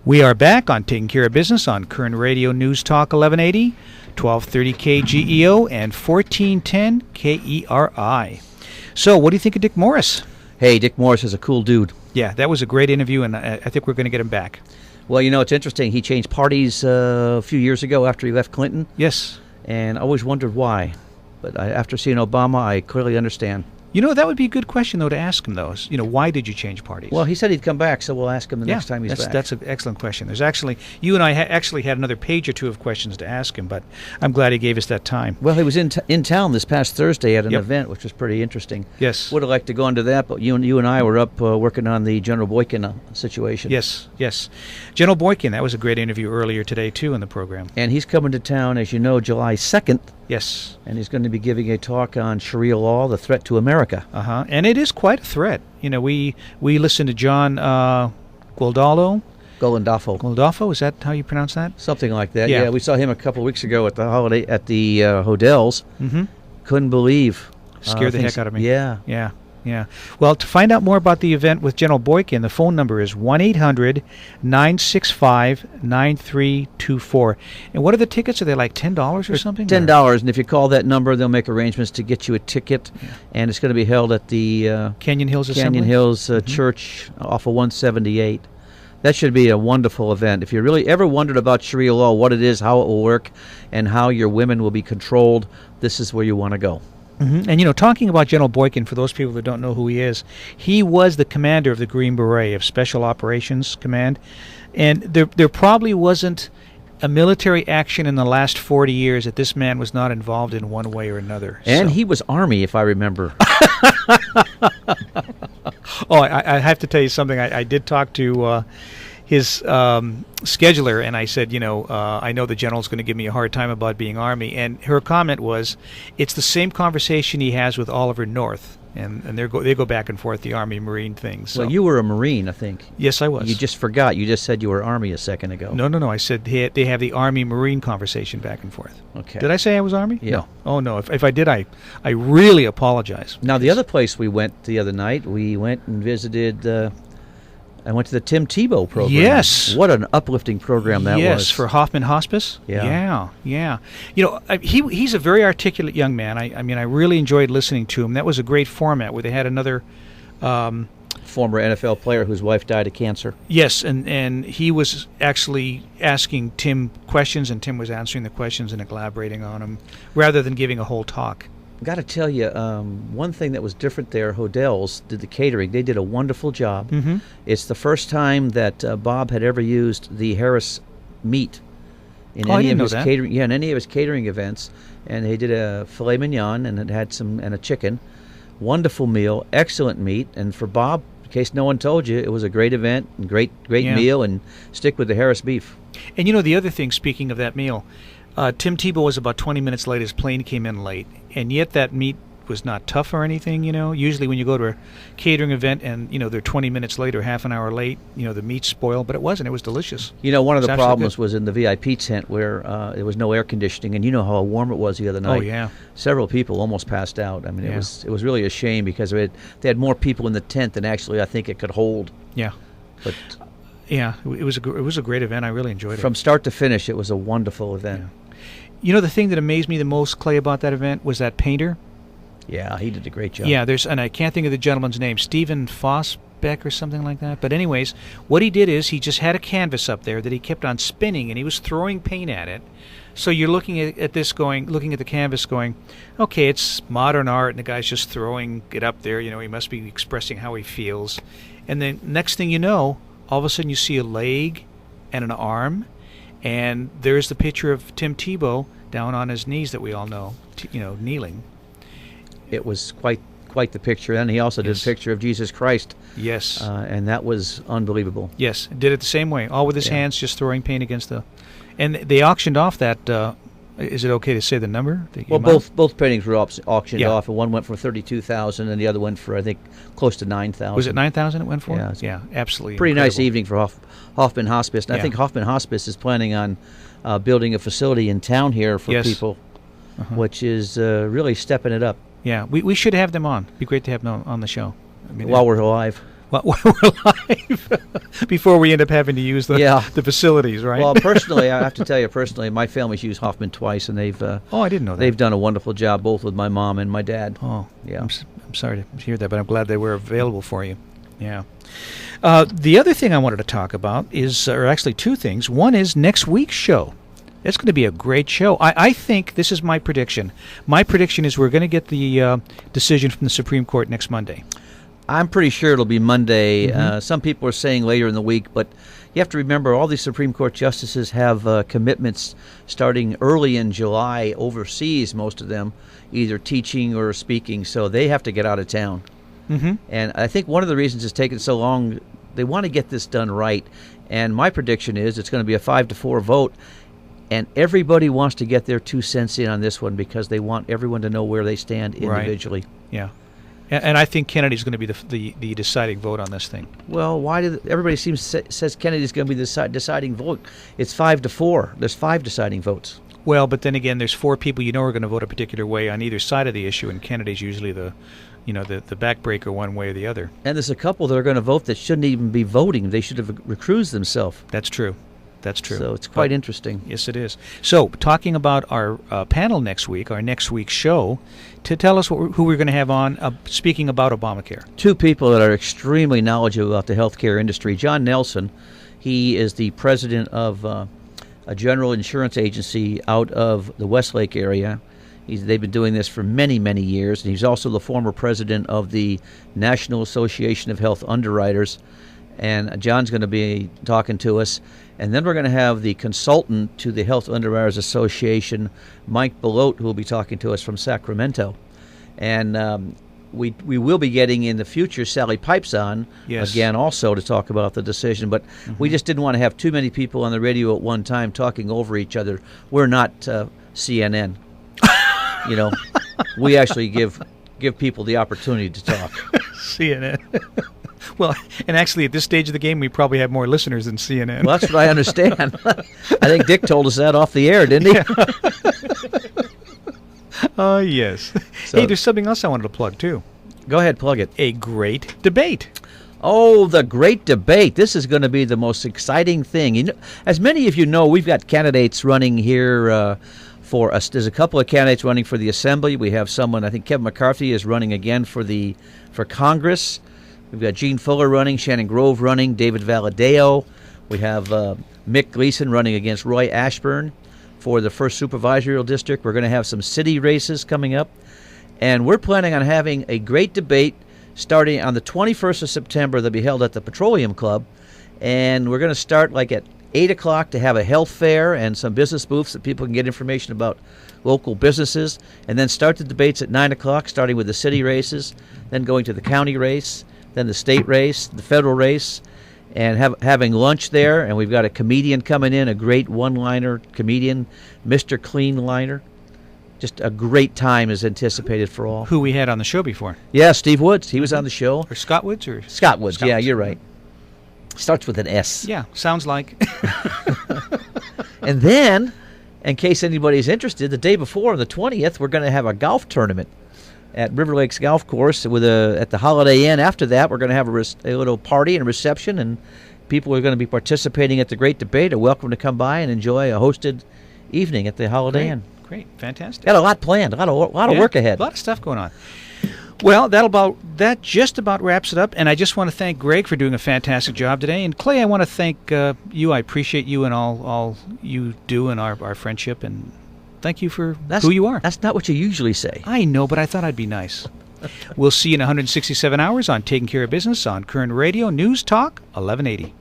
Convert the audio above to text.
We are back on Taking Care of Business on Koerner Radio News Talk 1180, 1230 KGEO, and 1410 KERI. So, what do you think of Dick Morris? Hey, Dick Morris is a cool dude. Yeah, that was a great interview, and I think we're going to get him back. Well, you know, it's interesting. He changed parties a few years ago after he left Clinton. Yes. And I always wondered why. But after seeing Obama, I clearly understand. You know, that would be a good question, though, to ask him, though. You know, why did you change parties? Well, he said he'd come back, so we'll ask him the next time he's back. That's an excellent question. There's actually, you and I actually had another page or two of questions to ask him, but I'm glad he gave us that time. Well, he was in town this past Thursday at an event, which was pretty interesting. Yes. Would have liked to go into that, but you and I were up working on the General Boykin situation. Yes. General Boykin, that was a great interview earlier today, too, in the program. And he's coming to town, as you know, July 2nd. Yes. And he's going to be giving a talk on Sharia law, the threat to America. Uh-huh. And it is quite a threat. You know, we listened to John Goldolfo, is that how you pronounce that? Something like that. Yeah. Yeah, we saw him a couple of weeks ago at the holiday at the Hodels. Mm-hmm. Couldn't believe. Scared the heck out of me. Yeah. Well, to find out more about the event with General Boykin, the phone number is 1-800-965-9324. And what are the tickets? Are they like $10 or something? $10, and if you call that number, they'll make arrangements to get you a ticket. Yeah. And it's going to be held at the Canyon Hills Church off of 178. That should be a wonderful event. If you really ever wondered about Sharia law, what it is, how it will work, and how your women will be controlled, this is where you want to go. Mm-hmm. And, you know, talking about General Boykin, for those people that don't know who he was the commander of the Green Beret of Special Operations Command. And there probably wasn't a military action in the last 40 years that this man was not involved in one way or another. And he was Army, if I remember. I have to tell you something. I did talk to his scheduler, and I said, I know the general's going to give me a hard time about being Army. And her comment was, it's the same conversation he has with Oliver North. And they go back and forth, the Army-Marine thing. So. Well, you were a Marine, I think. Yes, I was. You just forgot. You just said you were Army a second ago. No. I said they have the Army-Marine conversation back and forth. Okay. Did I say I was Army? Yeah. No. Oh, no. If I did, I really apologize. Now, the other place we went the other night, we went and visited... I went to the Tim Tebow program. Yes. What an uplifting program that was. Yes, for Hoffman Hospice. Yeah. You know, he's a very articulate young man. I mean, I really enjoyed listening to him. That was a great format where they had another... former NFL player whose wife died of cancer. Yes, and he was actually asking Tim questions, and Tim was answering the questions and elaborating on them, rather than giving a whole talk. Got to tell you, one thing that was different there, Hodels did the catering. They did a wonderful job. Mm-hmm. It's the first time that Bob had ever used the Harris meat in any of his catering. Yeah, in any of his catering events, and they did a filet mignon and it had a chicken. Wonderful meal, excellent meat, and for Bob, in case no one told you, it was a great event and great meal, and stick with the Harris beef. And you know the other thing, speaking of that meal. Tim Tebow was about 20 minutes late. His plane came in late. And yet that meat was not tough or anything, Usually when you go to a catering event and, they're 20 minutes late or half an hour late, the meat's spoiled. But it wasn't. It was delicious. One of the problems was in the VIP tent where there was no air conditioning. And you know how warm it was the other night. Oh, yeah. Several people almost passed out. I mean, it was really a shame because they had more people in the tent than actually I think it could hold. Yeah. But... yeah, it was a great event. I really enjoyed it. From start to finish, it was a wonderful event. Yeah. The thing that amazed me the most, Clay, about that event was that painter. Yeah, he did a great job. Yeah, and I can't think of the gentleman's name, Stephen Fosbeck or something like that. But anyways, what he did is he just had a canvas up there that he kept on spinning, and he was throwing paint at it. So you're looking at this looking at the canvas going, okay, it's modern art, and the guy's just throwing it up there. He must be expressing how he feels. And then next thing you know, all of a sudden you see a leg and an arm, and there's the picture of Tim Tebow down on his knees that we all know, kneeling. It was quite the picture. And he also did a picture of Jesus Christ. Yes. And that was unbelievable. Yes, did it the same way, all with his hands just throwing paint against the... And they auctioned off that... is it okay to say the number? Well, both paintings were auctioned off, and one went for $32,000, and the other went for, I think, close to $9,000. Was it $9,000 it went for? Yeah, absolutely. Pretty incredible. Nice evening for Hoffman Hospice. And I think Hoffman Hospice is planning on building a facility in town here for people, which is really stepping it up. Yeah, we should have them on. It'd be great to have them on the show. While we're alive. Well, we're live before we end up having to use the facilities, right? Well, personally, I have to tell you, my family's used Hoffman twice, and they've I didn't know that. They've done a wonderful job, both with my mom and my dad. Oh, yeah. I'm sorry to hear that, but I'm glad they were available for you. Yeah. The other thing I wanted to talk about is, or actually two things. One is next week's show. It's going to be a great show. I think this is my prediction. My prediction is we're going to get the decision from the Supreme Court next Monday. I'm pretty sure it'll be Monday. Mm-hmm. Some people are saying later in the week, but you have to remember all these Supreme Court justices have commitments starting early in July overseas, most of them, either teaching or speaking, so they have to get out of town. Mm-hmm. And I think one of the reasons it's taken so long, they want to get this done right. And my prediction is it's going to be a 5-4 vote, and everybody wants to get their 2 cents in on this one because they want everyone to know where they stand individually. Right. Yeah. And I think Kennedy's going to be the deciding vote on this thing. Well, why everybody says Kennedy's going to be the deciding vote? It's 5-4. There's 5 deciding votes. Well, but then again, there's 4 people you know are going to vote a particular way on either side of the issue, and Kennedy's usually the backbreaker one way or the other. And there's a couple that are going to vote that shouldn't even be voting. They should have recused themselves. That's true. That's true. So it's quite interesting. Yes, it is. So, talking about our panel next week, our next week's show, to tell us who we're going to have on speaking about Obamacare. 2 people that are extremely knowledgeable about the healthcare industry. John Nelson, he is the president of a general insurance agency out of the Westlake area. They've been doing this for many, many years. And he's also the former president of the National Association of Health Underwriters. And John's going to be talking to us. And then we're going to have the consultant to the Health Underwriters Association, Mike Belote, who will be talking to us from Sacramento. And we will be getting in the future Sally Pipes on again also to talk about the decision. But we just didn't want to have too many people on the radio at one time talking over each other. We're not CNN. We actually give people the opportunity to talk. CNN. Well, and actually, at this stage of the game, we probably have more listeners than CNN. Well, that's what I understand. I think Dick told us that off the air, didn't he? Oh, yes. So, hey, there's something else I wanted to plug, too. Go ahead, plug it. A great debate. Oh, the great debate. This is going to be the most exciting thing. As many of you know, we've got candidates running here for us. There's a couple of candidates running for the Assembly. We have someone, I think Kevin McCarthy is running again for Congress. We've got Gene Fuller running, Shannon Grove running, David Valadeo. We have Mick Gleason running against Roy Ashburn for the 1st Supervisorial District. We're going to have some city races coming up. And we're planning on having a great debate starting on the 21st of September. They'll be held at the Petroleum Club. And we're going to start at 8 o'clock to have a health fair and some business booths that people can get information about local businesses. And then start the debates at 9 o'clock, starting with the city races, then going to the county race, then the state race, the federal race, and having lunch there. And we've got a comedian coming in, a great one-liner comedian, Mr. Clean Liner. Just a great time is anticipated for all. Who we had on the show before. Yeah, Steve Woods. He was on the show. Or Scott Woods? Scott Woods, yeah, you're right. Starts with an S. Yeah, sounds like. And then, in case anybody's interested, the day before, on the 20th, we're going to have a golf tournament at River Lakes Golf Course at the Holiday Inn. After that, we're going to have a little party and a reception, and people who are going to be participating at the Great Debate are welcome to come by and enjoy a hosted evening at the Holiday Inn. Great, fantastic. Got a lot planned, a lot of work ahead. A lot of stuff going on. Well, that just about wraps it up, and I just want to thank Greg for doing a fantastic job today. And Clay, I want to thank you. I appreciate you and all you do in our friendship, and thank you for who you are. That's not what you usually say. I know, but I thought I'd be nice. We'll see you in 167 hours on Taking Care of Business on Koerner Radio News Talk 1180.